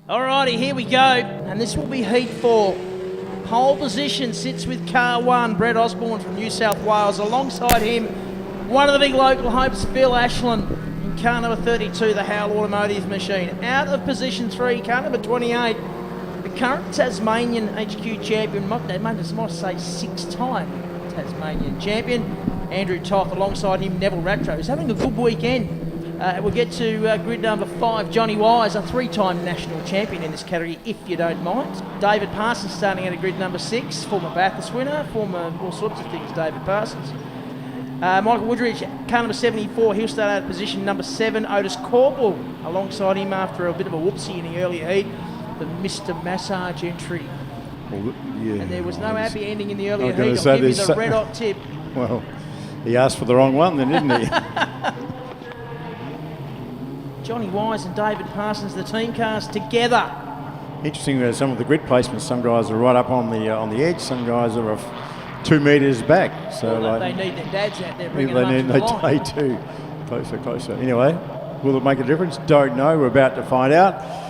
Alrighty, here we go, and this will be heat 4. Pole position sits with car 1, Brett Osborne from New South Wales. Alongside him, one of the big local hopes, Phil Ashland, in car number 32, the Howell Automotive machine. Out of position 3, car number 28, the current Tasmanian HQ champion, might say 6-time Tasmanian champion, Andrew Toth. Alongside him, Neville Rattro, who's having a good weekend. We'll get to grid number 5, Johnny Wise, a 3-time national champion in this category, if you don't mind. David Parsons starting at grid number 6, former Bathurst winner, former all sorts of things, David Parsons. Michael Woodridge, car number 74, he'll start out at position number 7. Otis Corporal alongside him after a bit of a whoopsie in the early heat, the Mr. Massage entry. Well, yeah, and there was no happy ending in the early heat. I'll give you the red hot tip. Well, he asked for the wrong one then, didn't he? Johnny Wise and David Parsons, the team cars together. Interesting that some of the grid placements, some guys are right up on the edge, some guys are 2 metres back. So well, they need their dads out there bringing them up They do. Closer. Anyway, will it make a difference? Don't know. We're about to find out.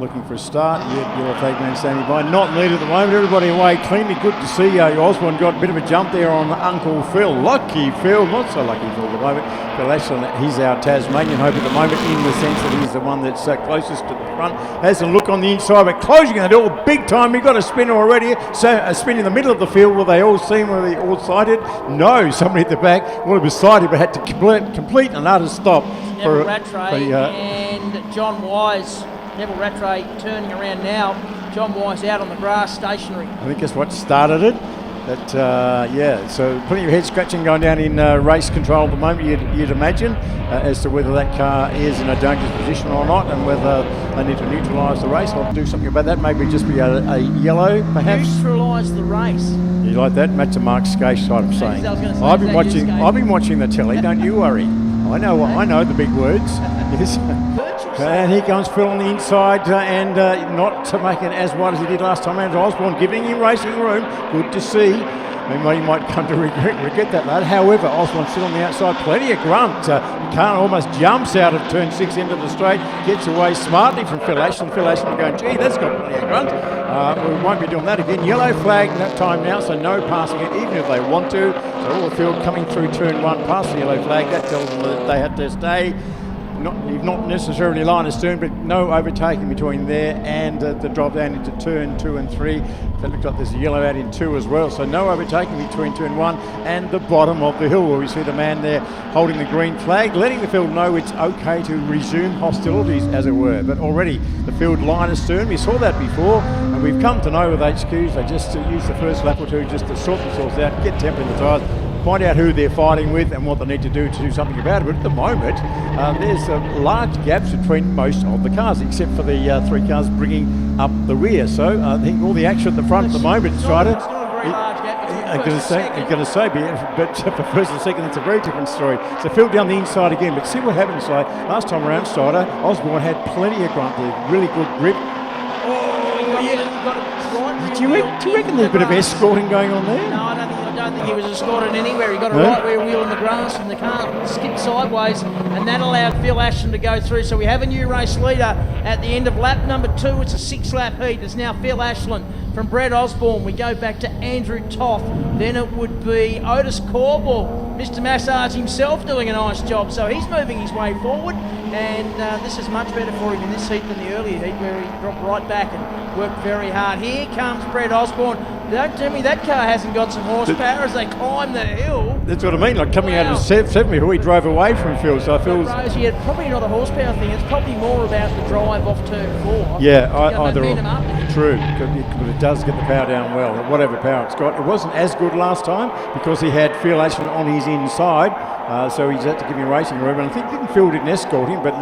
Looking for a start. Yellow flag man standing by. Not needed at the moment. Everybody away cleanly. Good to see Osborne got a bit of a jump there on Uncle Phil. Lucky Phil. Not so lucky Phil at the moment. Phil Ashland, he's our Tasmanian hope at the moment in the sense that he's the one that's closest to the front. Has a look on the inside, but closing the door big time. We've got a spinner already. So a spin in the middle of the field. Will they all see? Were they all sighted? No. Somebody at the back. Well, it was sighted, but had to complete an utter stop. Neville Rattray and John Wise. Neville Rattray turning around now. John Wise out on the grass, stationary. I think that's what started it. But so plenty of head scratching going down in race control at the moment, you'd imagine, as to whether that car is in a dangerous position or not, and whether they need to neutralise the race or do something about that. Maybe just be a yellow, perhaps. Neutralise the race. You like that? That's a Mark Skase type of saying. I've been watching the telly. Don't you worry. I know the big words. Yes. And here comes Phil on the inside and not to make it as wide as he did last time. Andrew Osborne giving him racing room. Good to see. He might come to regret that later. However, Osborne still on the outside. Plenty of grunt. Khan almost jumps out of turn 6 into the straight. Gets away smartly from Phil Ashland. Phil Ashland going, gee, that's got plenty of grunt. We won't be doing that again. Yellow flag that time now, so no passing it, even if they want to. So all the field coming through turn 1 past the yellow flag. That tells them that they had to stay. Not necessarily line astern, but no overtaking between there and the drop down into turn 2 and 3. That looks like there's a yellow out in 2 as well, so no overtaking between turn 1 and the bottom of the hill, where we see the man there holding the green flag, letting the field know it's okay to resume hostilities, as it were. But already the field line astern, we saw that before, and we've come to know with HQs, they just use the first lap or two just to sort themselves out, get temper in the tyres, find out who they're fighting with and what they need to do something about it. But at the moment, there's large gaps between most of the cars, except for the 3 cars bringing up the rear. So I think all the action at the front at the moment, Strider. I'm going to say, but for first and second, it's a very different story. So Phil down the inside again, but see what happens. Like last time around, Strider, Osborne had plenty of grunt there, really good grip. Do you reckon there's a bit of escorting going on there? No, I don't think he was escorted anywhere. He got a right rear wheel in the grass and the car skipped sideways, and that allowed Phil Ashland to go through. So we have a new race leader at the end of lap number 2. It's a 6-lap heat. It's now Phil Ashland from Brett Osborne. We go back to Andrew Toth. Then it would be Otis Corporal, Mr. Massage himself, doing a nice job. So he's moving his way forward, and this is much better for him in this heat than the earlier heat, where he dropped right back and worked very hard. Here comes Brett Osborne. Don't tell me that car hasn't got some horsepower as they climb the hill. That's what I mean, like coming out of 7 before he drove away from Phil. So I feel probably not a horsepower thing. It's probably more about the drive off turn 4. Yeah, either or. True, but it does get the power down well, whatever power it's got. It wasn't as good last time because he had Phil Ashland on his inside, so he had to give him racing room. And I think Phil didn't escort him, but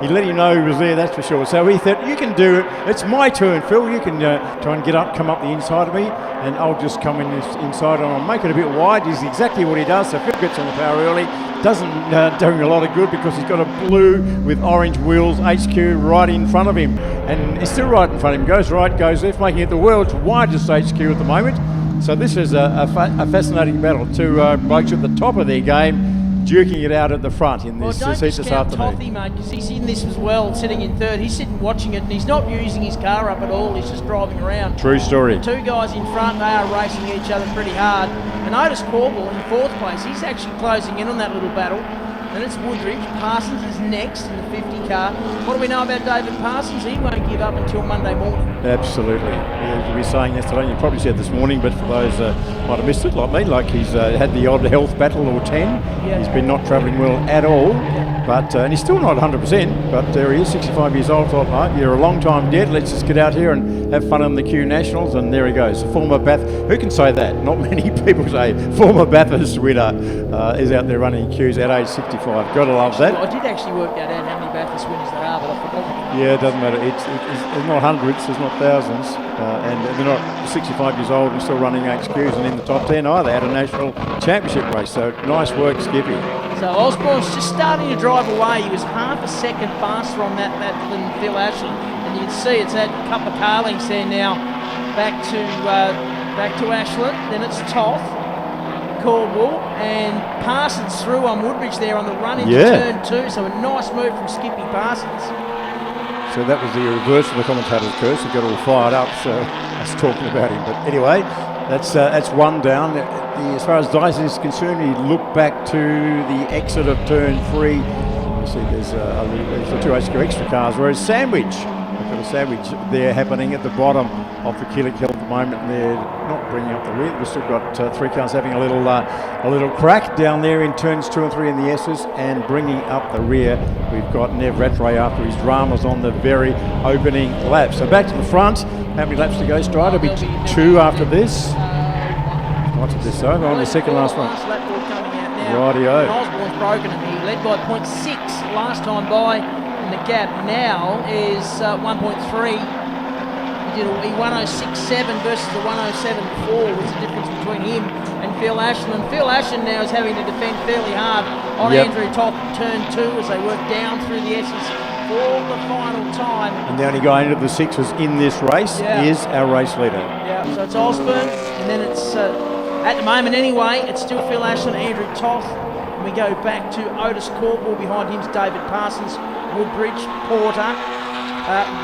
he let him know he was there, that's for sure. So he thought, you can do it. It's my turn, Phil. You can try and come up the inside of me, and I'll just come in this inside and I'll make it a bit wide. Is exactly what he does. So Phil gets on the power early. Doesn't do him a lot of good because he's got a blue with orange wheels HQ right in front of him, and it's still right in front of him. Goes right, goes left, making it the world's widest HQ at the moment. So this is a fascinating battle. 2 blokes at the top of their game. duking it out at the front in this don't seat this discount afternoon. Tothy, mate, because he's in this as well, sitting in third. He's sitting watching it, and he's not using his car up at all. He's just driving around. True story. Two guys in front, they are racing each other pretty hard. And Otis Corbell in fourth place, he's actually closing in on that little battle. And it's Woodridge. Parsons is next in the 50 car. What do we know about David Parsons? He won't give up until Monday morning. Absolutely. Yeah, we were saying yesterday, you probably said this morning, but for those might have missed it, like me, like he's had the odd health battle or 10. Yeah. He's been not travelling well at all, but and he's still not 100%, but there he is, 65 years old. Thought, mate, you're a long time dead, let's just get out here and have fun on the Q Nationals, and there he goes. A former who can say that? Not many people say former Bathurst winner is out there running Qs at age 65. Gotta love that. I did actually work that out, how many Bathurst winners there are, but I forgot. Yeah, it doesn't matter. It's not hundreds, it's not thousands, and they're not 65 years old and still running HQs and in the top 10 either at a national championship race. So nice work, Skippy. So Osborne's just starting to drive away. He was half a second faster on that than Phil Ashland, and you can see it's that couple of car lengths there now. Back to Ashland, then it's Toth, Corbell, and Parsons through on Woodridge there on the run into turn 2. So a nice move from Skippy Parsons. So that was the reverse of the commentator's curse. He got all fired up, so us talking about him. But anyway, that's one down. As far as Dyson is concerned, he looked back to the exit of turn 3. You see there's the two HQ extra cars, whereas Sandwich, we've got a Sandwich there happening at the bottom of the Killick Hill at the moment, and they're not bringing up the rear. We've still got 3 cars having a little crack down there in turns 2 and 3 in the S's, and bringing up the rear, we've got Nev Rattray after his dramas on the very opening lap. So back to the front. How many laps to go, Strider? It'll be 2 after this. What's this over on the second last one? Rightio. Osborne's broken him. He led by 0.6 last time by, and the gap now is 1.3. He did a 106.7 versus the 107.4, was the difference between him and Phil Ashland. Phil Ashland now is having to defend fairly hard on Andrew Toth turn 2 as they work down through the S's for the final time. And the only guy into the 6s in this race is our race leader. Yeah, so it's Osborne, and then it's, at the moment anyway, it's still Phil Ashland, Andrew Toth. And we go back to Otis Corbell, behind him's David Parsons, Woodbridge, Porter.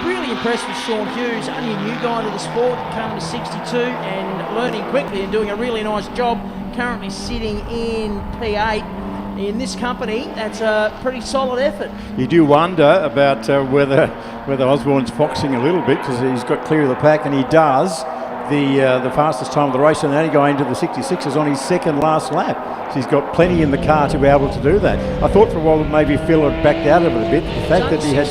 Really impressed with Sean Hughes, only a new guy to the sport, coming to 62 and learning quickly and doing a really nice job. Currently sitting in P8. In this company, that's a pretty solid effort. You do wonder about whether Osborne's foxing a little bit, because he's got clear of the pack, and he does. The fastest time of the race, and the only guy into the 66 on his second last lap. So he's got plenty in the car to be able to do that. I thought for a while that maybe Phil had backed out of it a bit. The fact that he has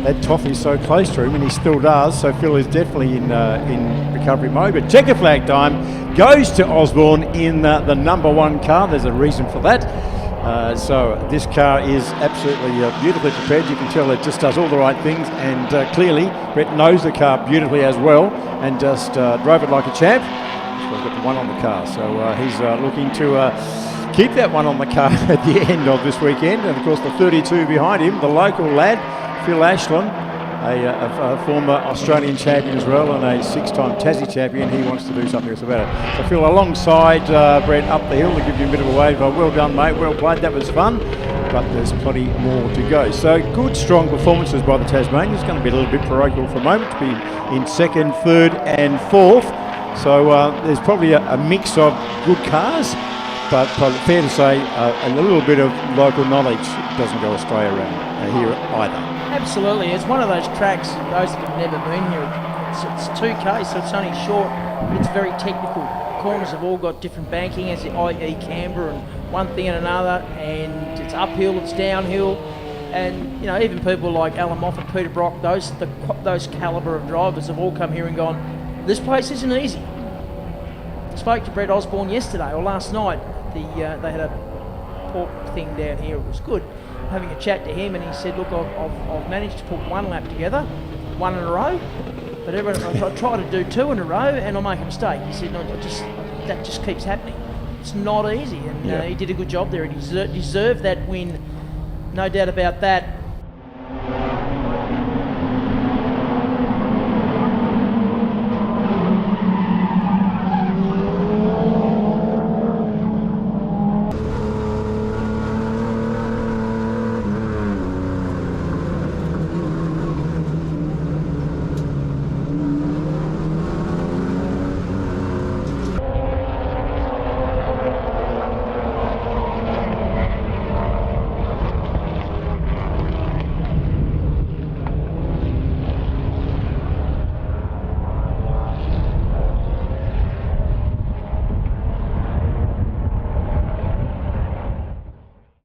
that Toffee so close to him, and he still does, so Phil is definitely in recovery mode. But checker flag time goes to Osborne in the number 1 car. There's a reason for that. So this car is absolutely beautifully prepared. You can tell it just does all the right things, and clearly Brett knows the car beautifully as well, and just drove it like a champ. So he's got the 1 on the car, so he's looking to keep that 1 on the car at the end of this weekend. And of course the 32 behind him, the local lad, Phil Ashland, a former Australian champion as well, and a 6-time Tassie champion. He wants to do something else about it. So Phil alongside Brett up the hill to give you a bit of a wave. Well done, mate, well played, that was fun, but there's plenty more to go. So good, strong performances by the Tasmanians. It's going to be a little bit parochial for a moment to be in 2nd, 3rd and 4th. So there's probably a mix of good cars, but probably fair to say a little bit of local knowledge doesn't go astray around here either. Absolutely, it's one of those tracks, those that have never been here, it's 2K, so it's only short, but it's very technical. Corners have all got different banking, as the IE camber and one thing and another, and it's uphill, it's downhill, and you know, even people like Alan Moffat, Peter Brock, those calibre of drivers have all come here and gone, this place isn't easy. I spoke to Brett Osborne yesterday, or last night, they had a pork thing down here, it was good. Having a chat to him, and he said, look, I've managed to put 1 lap together, 1 in a row, but I try to do 2 in a row and I make a mistake. He said, no, that just keeps happening. It's not easy, and he did a good job there, and he deserved that win, no doubt about that.